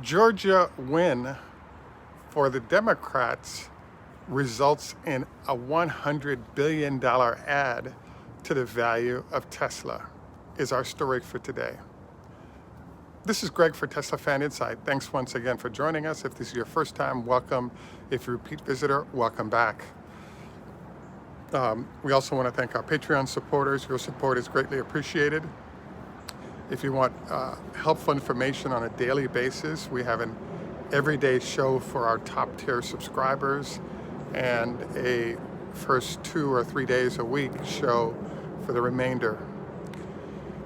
Georgia win for the Democrats results in a $100 billion add to the value of Tesla, is our story for today. This is Greg for Teslafaninsight. Thanks once again for joining us. If this is your first time, welcome. If you're a repeat visitor, welcome back. We also want to thank our Patreon supporters. Your support is greatly appreciated. If you want helpful information on a daily basis, we have an everyday show for our top tier subscribers and a first 2 or 3 days a week show for the remainder.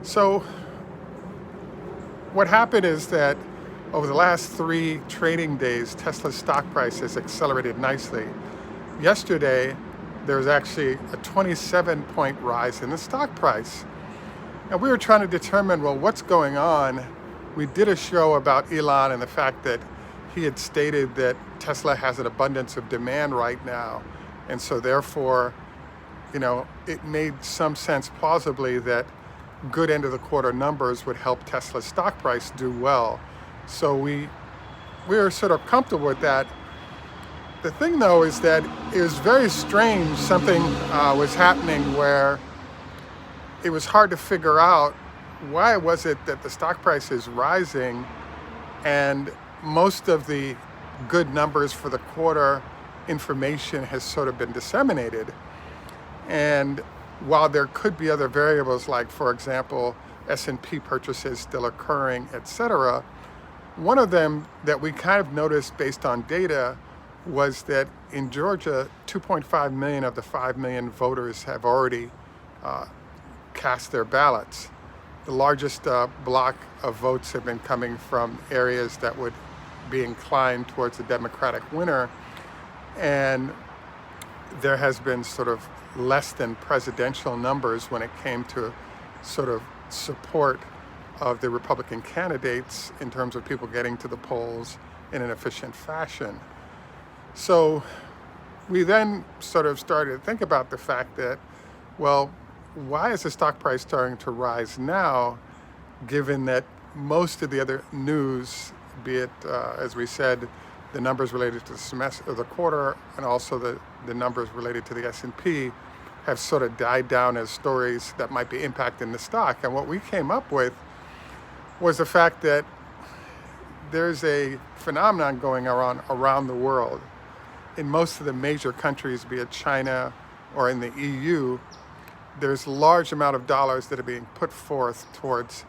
So what happened is that over the last 3 trading days, Tesla's stock price has accelerated nicely. Yesterday, there was actually a 27-point rise in the stock price. And we were trying to determine, well, what's going on? We did a show about Elon and the fact that he had stated that Tesla has an abundance of demand right now. And so therefore, it made some sense plausibly that good end of the quarter numbers would help Tesla's stock price do well. So we were sort of comfortable with that. The thing though is that it was very strange. Something was happening where it was hard to figure out why was it that the stock price is rising and most of the good numbers for the quarter information has sort of been disseminated. And while there could be other variables like, for example, S&P purchases still occurring, etc., one of them that we kind of noticed based on data was that in Georgia, 2.5 million of the 5 million voters have already cast their ballots. The largest block of votes have been coming from areas that would be inclined towards the Democratic winner, and there has been sort of less than presidential numbers when it came to sort of support of the Republican candidates in terms of people getting to the polls in an efficient fashion. So we then sort of started to think about the fact that, well, why is the stock price starting to rise now, given that most of the other news, be it, as we said, the numbers related to the semester, the quarter, and also the numbers related to the S&P have sort of died down as stories that might be impacting the stock. And what we came up with was the fact that there's a phenomenon going around the world. In most of the major countries, be it China or in the EU, there's a large amount of dollars that are being put forth towards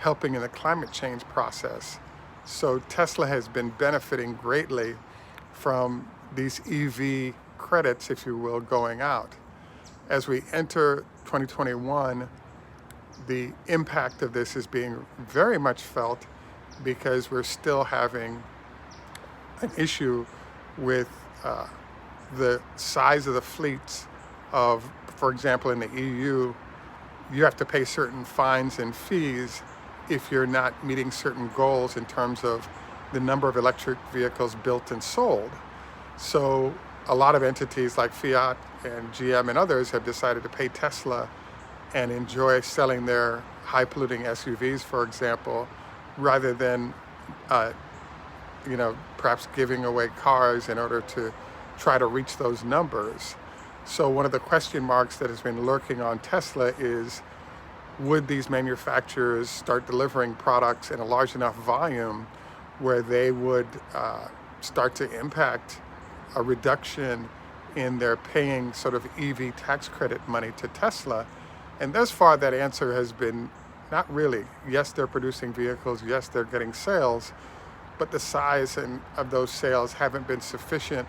helping in the climate change process. So Tesla has been benefiting greatly from these EV credits, if you will, going out. As we enter 2021, the impact of this is being very much felt because we're still having an issue with the size of the fleets of, for example, in the EU, you have to pay certain fines and fees if you're not meeting certain goals in terms of the number of electric vehicles built and sold. So a lot of entities like Fiat and GM and others have decided to pay Tesla and enjoy selling their high-polluting SUVs, for example, rather than perhaps giving away cars in order to try to reach those numbers. So one of the question marks that has been lurking on Tesla is, would these manufacturers start delivering products in a large enough volume where they would start to impact a reduction in their paying sort of EV tax credit money to Tesla? And thus far, that answer has been not really. Yes, they're producing vehicles. Yes, they're getting sales. But the size of those sales haven't been sufficient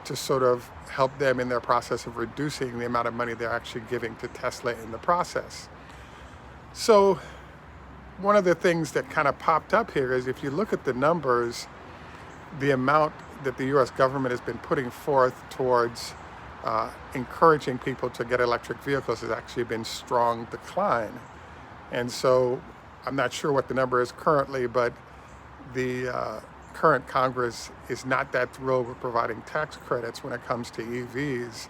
to sort of help them in their process of reducing the amount of money they're actually giving to Tesla in the process. So one of the things that kind of popped up here is if you look at the numbers, the amount that the US government has been putting forth towards encouraging people to get electric vehicles has actually been strong decline. And so I'm not sure what the number is currently, but the current Congress is not that thrilled with providing tax credits when it comes to EVs.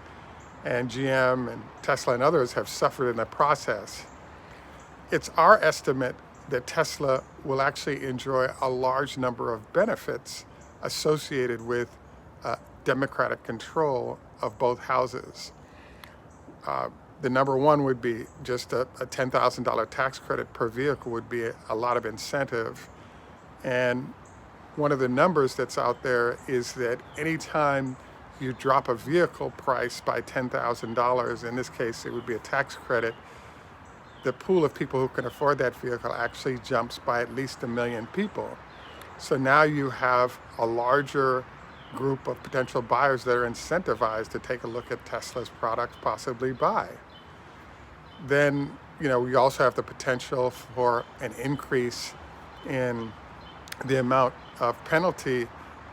And GM and Tesla and others have suffered in the process. It's our estimate that Tesla will actually enjoy a large number of benefits associated with Democratic control of both houses. The number one would be just a $10,000 tax credit per vehicle would be a lot of incentive. And one of the numbers that's out there is that anytime you drop a vehicle price by $10,000, in this case it would be a tax credit, the pool of people who can afford that vehicle actually jumps by at least 1 million people. So now you have a larger group of potential buyers that are incentivized to take a look at Tesla's products, possibly buy. Then, we also have the potential for an increase in the amount of penalty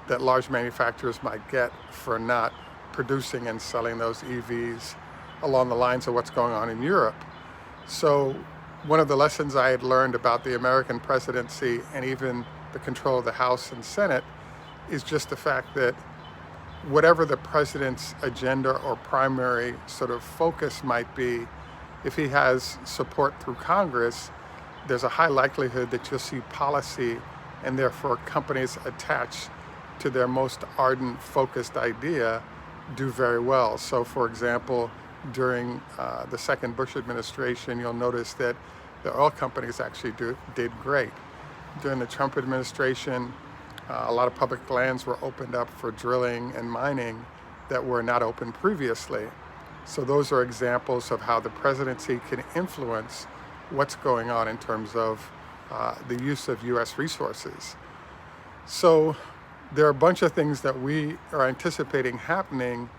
that large manufacturers might get for not producing and selling those EVs along the lines of what's going on in Europe. So one of the lessons I had learned about the American presidency and even the control of the House and Senate is just the fact that whatever the president's agenda or primary sort of focus might be, if he has support through Congress, there's a high likelihood that you'll see policy and therefore companies attached to their most ardent, focused idea do very well. So for example, during the second Bush administration, you'll notice that the oil companies actually did great. During the Trump administration, a lot of public lands were opened up for drilling and mining that were not open previously. So those are examples of how the presidency can influence what's going on in terms of the use of U.S. resources. So there are a bunch of things that we are anticipating happening,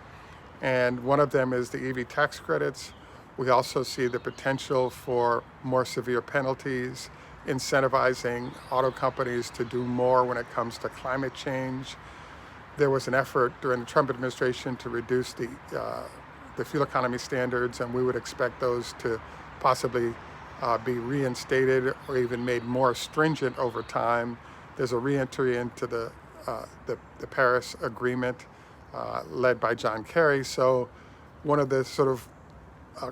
and one of them is the EV tax credits. We also see the potential for more severe penalties, incentivizing auto companies to do more when it comes to climate change. There was an effort during the Trump administration to reduce the fuel economy standards, and we would expect those to possibly be reinstated or even made more stringent over time. There's a re-entry into the Paris Agreement led by John Kerry. So one of the sort of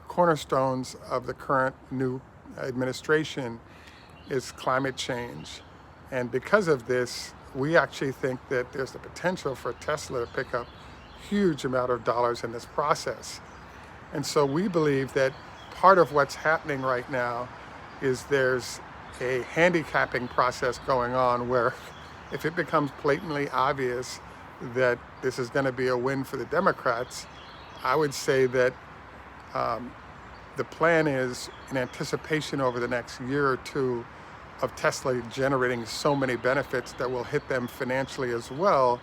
cornerstones of the current new administration is climate change. And because of this, we actually think that there's the potential for Tesla to pick up huge amount of dollars in this process. And so we believe that part of what's happening right now is there's a handicapping process going on where if it becomes blatantly obvious that this is going to be a win for the Democrats, I would say that the plan is in anticipation over the next year or two of Tesla generating so many benefits that will hit them financially as well.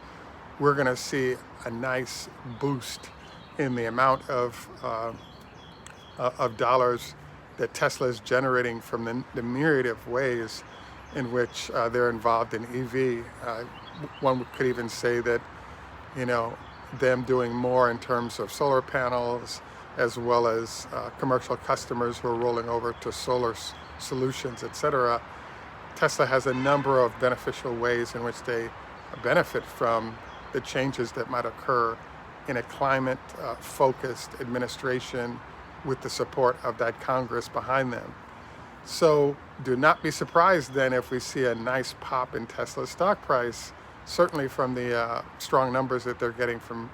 We're going to see a nice boost in the amount of dollars that Tesla is generating from the myriad of ways in which they're involved in EV. One could even say that, them doing more in terms of solar panels, as well as commercial customers who are rolling over to solar solutions, etc. Tesla has a number of beneficial ways in which they benefit from the changes that might occur in a climate-focused administration with the support of that Congress behind them. So do not be surprised then if we see a nice pop in Tesla's stock price, certainly from the strong numbers that they're getting from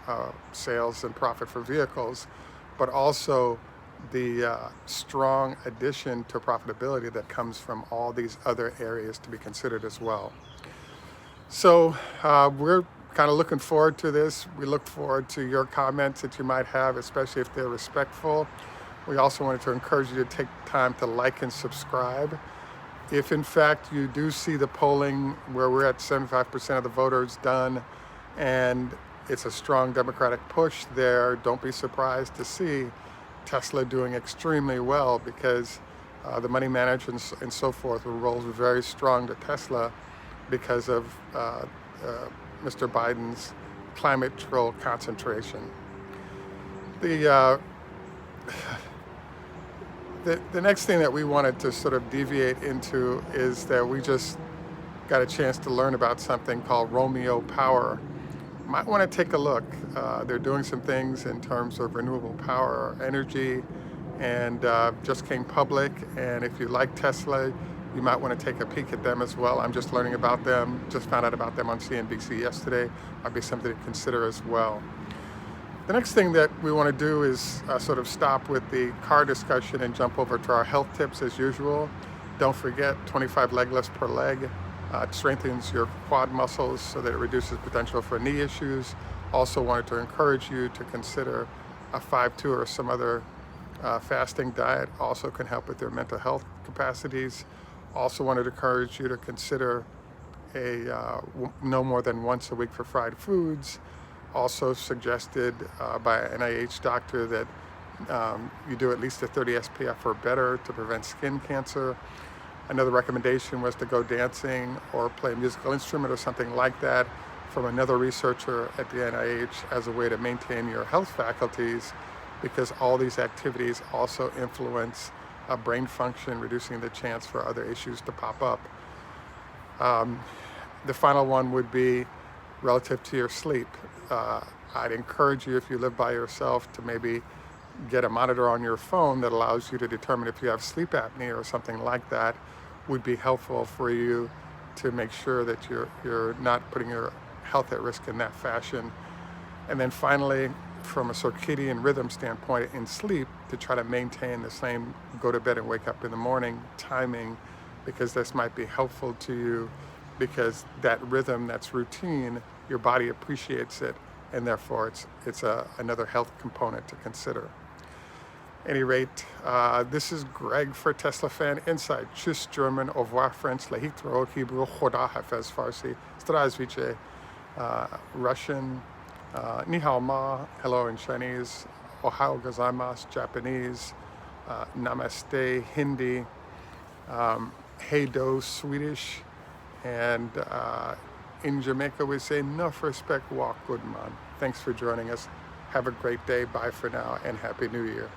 sales and profit for vehicles, but also the strong addition to profitability that comes from all these other areas to be considered as well. So we're kind of looking forward to this. We look forward to your comments that you might have, especially if they're respectful. We also wanted to encourage you to take time to like and subscribe. If in fact you do see the polling where we're at 75% of the voters done and it's a strong Democratic push there, don't be surprised to see Tesla doing extremely well, because the money managers and so forth will roll very strong to Tesla because of Mr. Biden's climate control concentration. The next thing that we wanted to sort of deviate into is that we just got a chance to learn about something called Romeo Power. Might want to take a look. They're doing some things in terms of renewable power energy, and just came public. And if you like Tesla, You might want to take a peek at them as well. I'm just learning about them, just found out about them on CNBC yesterday. Might be something to consider as well. The next thing that we want to do is sort of stop with the car discussion and jump over to our health tips as usual. Don't forget 25 leg lifts per leg. It strengthens your quad muscles so that it reduces potential for knee issues. Also wanted to encourage you to consider a 5-2 or some other fasting diet. Also can help with your mental health capacities. Also wanted to encourage you to consider no more than once a week for fried foods. Also suggested by an NIH doctor that you do at least a 30 SPF or better to prevent skin cancer. Another recommendation was to go dancing or play a musical instrument or something like that from another researcher at the NIH as a way to maintain your health faculties, because all these activities also influence brain function, reducing the chance for other issues to pop up. The final one would be relative to your sleep. I'd encourage you, if you live by yourself, to maybe get a monitor on your phone that allows you to determine if you have sleep apnea or something like that. Would be helpful for you to make sure that you're not putting your health at risk in that fashion. And then finally, from a circadian rhythm standpoint in sleep, to try to maintain the same go to bed and wake up in the morning timing, because this might be helpful to you, because that rhythm, that's routine, your body appreciates it, and therefore it's another health component to consider. At any rate, this is Greg for Teslafaninsight. Tschüss German, au revoir French, Lahitro, Hebrew, Khoda Hafez Farsi, Zdravstvuyte, Russian, Ni hao ma, hello in Chinese, Ohio gozaimasu, Japanese, Namaste, Hindi, Hey do, Swedish, and in Jamaica we say enough respect, walk good man. Thanks for joining us. Have a great day. Bye for now, and Happy New Year.